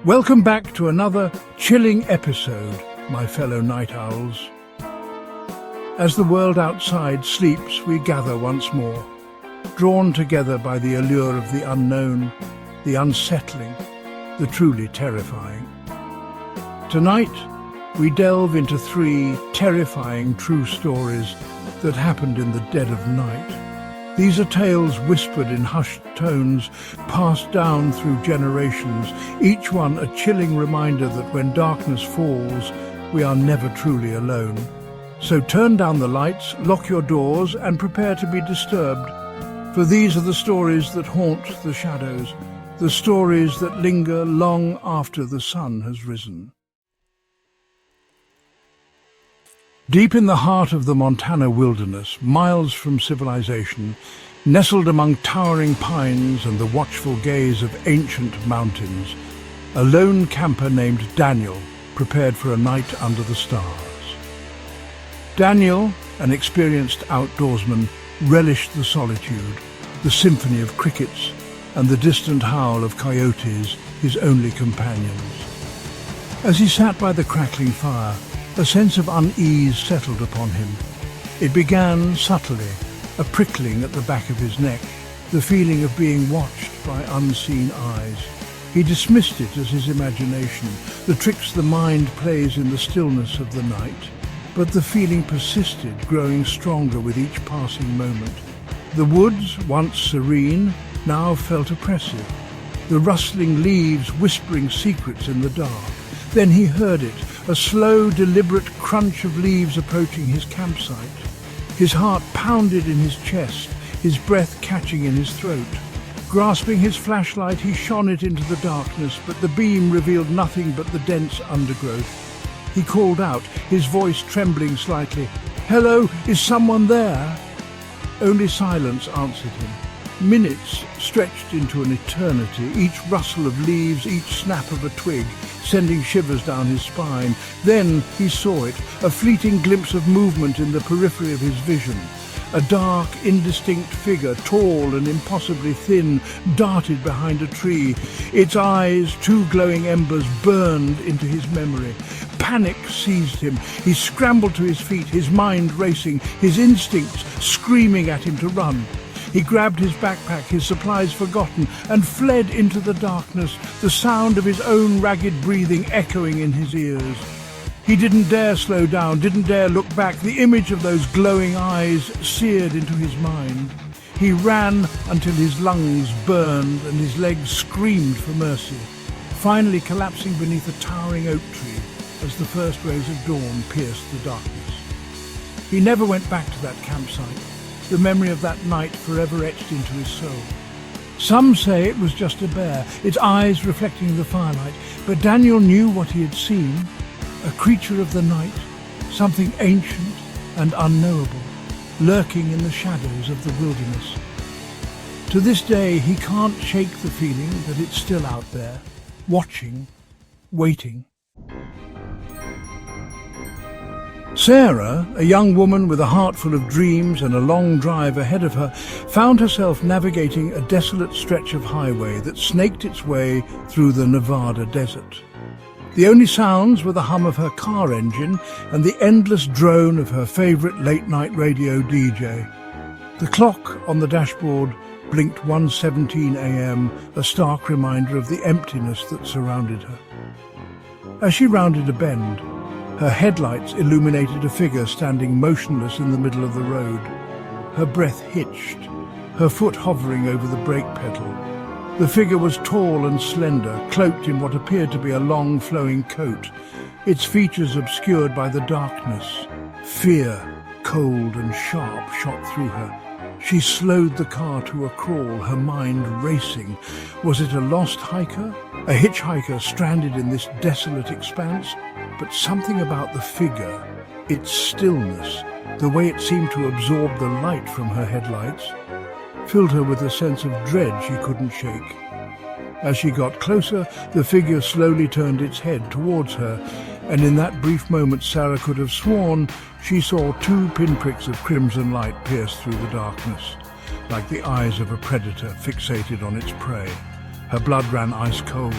Welcome back to another chilling episode, my fellow night owls. As the world outside sleeps, we gather once more, drawn together by the allure of the unknown, the unsettling, the truly terrifying. Tonight, we delve into 3 terrifying true stories that happened in the dead of night. These are tales whispered in hushed tones, passed down through generations, each one a chilling reminder that when darkness falls, we are never truly alone. So turn down the lights, lock your doors, and prepare to be disturbed. For these are the stories that haunt the shadows, the stories that linger long after the sun has risen. Deep in the heart of the Montana wilderness, miles from civilization, nestled among towering pines and the watchful gaze of ancient mountains, a lone camper named Daniel prepared for a night under the stars. Daniel, an experienced outdoorsman, relished the solitude, the symphony of crickets, and the distant howl of coyotes, his only companions. As he sat by the crackling fire, a sense of unease settled upon him. It began subtly, a prickling at the back of his neck, the feeling of being watched by unseen eyes. He dismissed it as his imagination, the tricks the mind plays in the stillness of the night. But the feeling persisted, growing stronger with each passing moment. The woods, once serene, now felt oppressive, the rustling leaves whispering secrets in the dark. Then he heard it, a slow, deliberate crunch of leaves approaching his campsite. His heart pounded in his chest, his breath catching in his throat. Grasping his flashlight, he shone it into the darkness, but the beam revealed nothing but the dense undergrowth. He called out, his voice trembling slightly. "Hello, is someone there?" Only silence answered him. Minutes stretched into an eternity, each rustle of leaves, each snap of a twig, sending shivers down his spine. Then he saw it, a fleeting glimpse of movement in the periphery of his vision. A dark, indistinct figure, tall and impossibly thin, darted behind a tree. Its eyes, 2 glowing embers, burned into his memory. Panic seized him. He scrambled to his feet, his mind racing, his instincts screaming at him to run. He grabbed his backpack, his supplies forgotten, and fled into the darkness, the sound of his own ragged breathing echoing in his ears. He didn't dare slow down, didn't dare look back. The image of those glowing eyes seared into his mind. He ran until his lungs burned and his legs screamed for mercy, finally collapsing beneath a towering oak tree as the first rays of dawn pierced the darkness. He never went back to that campsite, the memory of that night forever etched into his soul. Some say it was just a bear, its eyes reflecting the firelight, but Daniel knew what he had seen, a creature of the night, something ancient and unknowable, lurking in the shadows of the wilderness. To this day, he can't shake the feeling that it's still out there, watching, waiting. Sarah, a young woman with a heart full of dreams and a long drive ahead of her, found herself navigating a desolate stretch of highway that snaked its way through the Nevada desert. The only sounds were the hum of her car engine and the endless drone of her favorite late-night radio DJ. The clock on the dashboard blinked 1:17 a.m., a stark reminder of the emptiness that surrounded her. As she rounded a bend, her headlights illuminated a figure standing motionless in the middle of the road. Her breath hitched, her foot hovering over the brake pedal. The figure was tall and slender, cloaked in what appeared to be a long flowing coat, its features obscured by the darkness. Fear, cold and sharp, shot through her. She slowed the car to a crawl, her mind racing. Was it a lost hiker? A hitchhiker stranded in this desolate expanse? But something about the figure, its stillness, the way it seemed to absorb the light from her headlights, filled her with a sense of dread she couldn't shake. As she got closer, the figure slowly turned its head towards her, and in that brief moment Sarah could have sworn she saw 2 pinpricks of crimson light pierce through the darkness, like the eyes of a predator fixated on its prey. Her blood ran ice cold.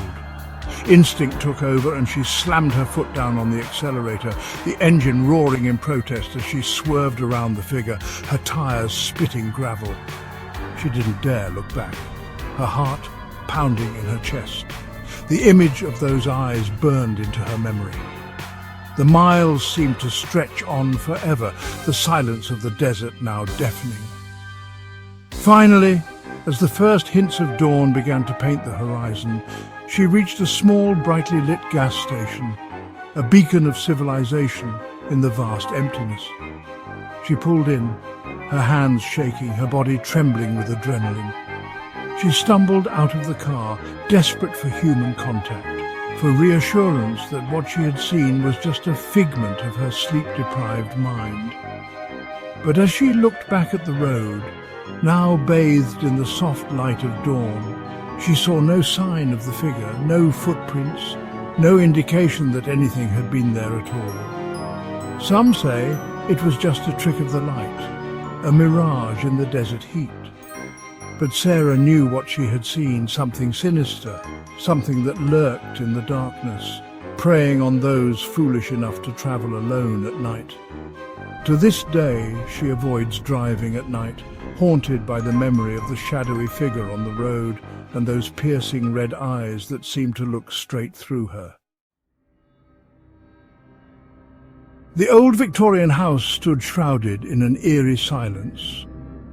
Instinct took over and she slammed her foot down on the accelerator, the engine roaring in protest as she swerved around the figure, her tires spitting gravel. She didn't dare look back, her heart pounding in her chest. The image of those eyes burned into her memory. The miles seemed to stretch on forever, the silence of the desert now deafening. Finally, as the first hints of dawn began to paint the horizon, she reached a small, brightly lit gas station, a beacon of civilization in the vast emptiness. She pulled in, her hands shaking, her body trembling with adrenaline. She stumbled out of the car, desperate for human contact, for reassurance that what she had seen was just a figment of her sleep-deprived mind. But as she looked back at the road, now bathed in the soft light of dawn, she saw no sign of the figure, no footprints, no indication that anything had been there at all. Some say it was just a trick of the light, a mirage in the desert heat. But Sarah knew what she had seen, something sinister, something that lurked in the darkness, preying on those foolish enough to travel alone at night. To this day, she avoids driving at night, haunted by the memory of the shadowy figure on the road and those piercing red eyes that seemed to look straight through her. The old Victorian house stood shrouded in an eerie silence,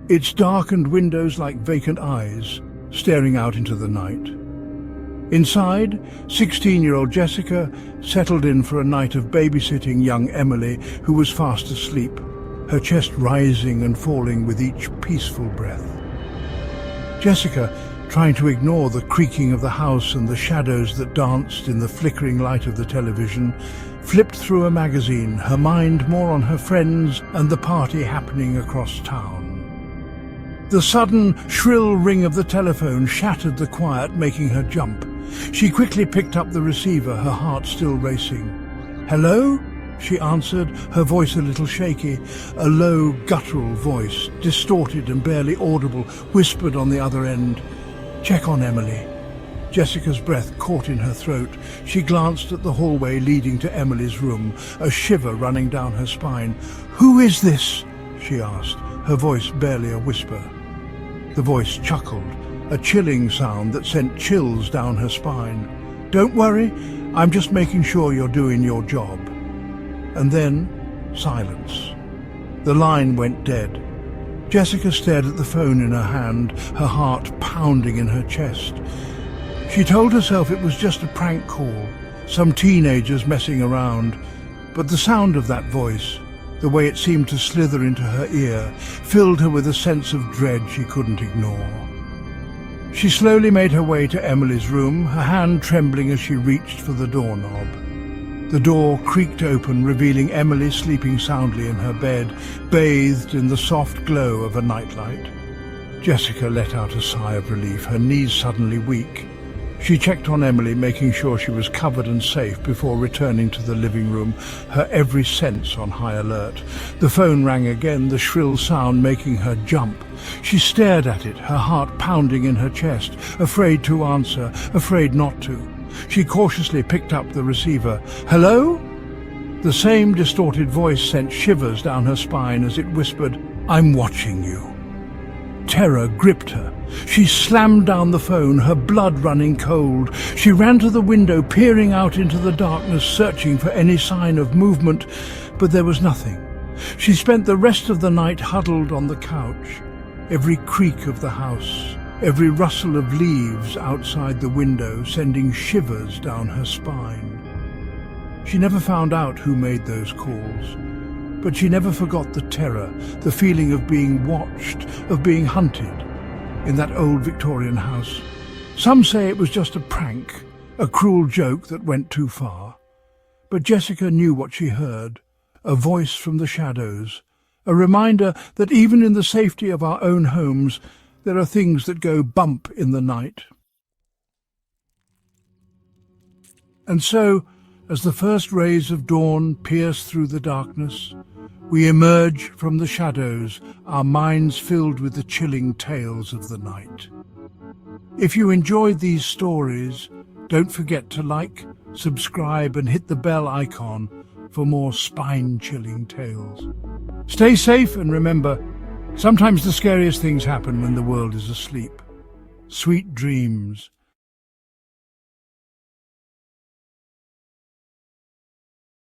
its darkened windows like vacant eyes staring out into the night. Inside, 16-year-old Jessica settled in for a night of babysitting young Emily, who was fast asleep, her chest rising and falling with each peaceful breath. Jessica, trying to ignore the creaking of the house and the shadows that danced in the flickering light of the television, flipped through a magazine, her mind more on her friends and the party happening across town. The sudden, shrill ring of the telephone shattered the quiet, making her jump. She quickly picked up the receiver, her heart still racing. "Hello?" she answered, her voice a little shaky. A low, guttural voice, distorted and barely audible, whispered on the other end, "Check on Emily." Jessica's breath caught in her throat. She glanced at the hallway leading to Emily's room, a shiver running down her spine. "Who is this?" she asked, her voice barely a whisper. The voice chuckled, a chilling sound that sent chills down her spine. "Don't worry, I'm just making sure you're doing your job." And then, silence. The line went dead. Jessica stared at the phone in her hand, her heart pounding in her chest. She told herself it was just a prank call, some teenagers messing around, but the sound of that voice, the way it seemed to slither into her ear, filled her with a sense of dread she couldn't ignore. She slowly made her way to Emily's room, her hand trembling as she reached for the doorknob. The door creaked open, revealing Emily sleeping soundly in her bed, bathed in the soft glow of a nightlight. Jessica let out a sigh of relief, her knees suddenly weak. She checked on Emily, making sure she was covered and safe before returning to the living room, her every sense on high alert. The phone rang again, the shrill sound making her jump. She stared at it, her heart pounding in her chest, afraid to answer, afraid not to. She cautiously picked up the receiver. "Hello?" The same distorted voice sent shivers down her spine as it whispered, "I'm watching you." Terror gripped her. She slammed down the phone, her blood running cold. She ran to the window, peering out into the darkness, searching for any sign of movement, but there was nothing. She spent the rest of the night huddled on the couch, every creak of the house, every rustle of leaves outside the window sending shivers down her spine. She never found out who made those calls, but she never forgot the terror, the feeling of being watched, of being hunted in that old Victorian house. Some say it was just a prank, a cruel joke that went too far. But Jessica knew what she heard, a voice from the shadows, a reminder that even in the safety of our own homes, there are things that go bump in the night. And so, as the first rays of dawn pierce through the darkness, we emerge from the shadows, our minds filled with the chilling tales of the night. If you enjoyed these stories, Don't forget to like, subscribe and hit the bell icon for more spine-chilling tales. Stay safe and remember, sometimes the scariest things happen when the world is asleep. Sweet dreams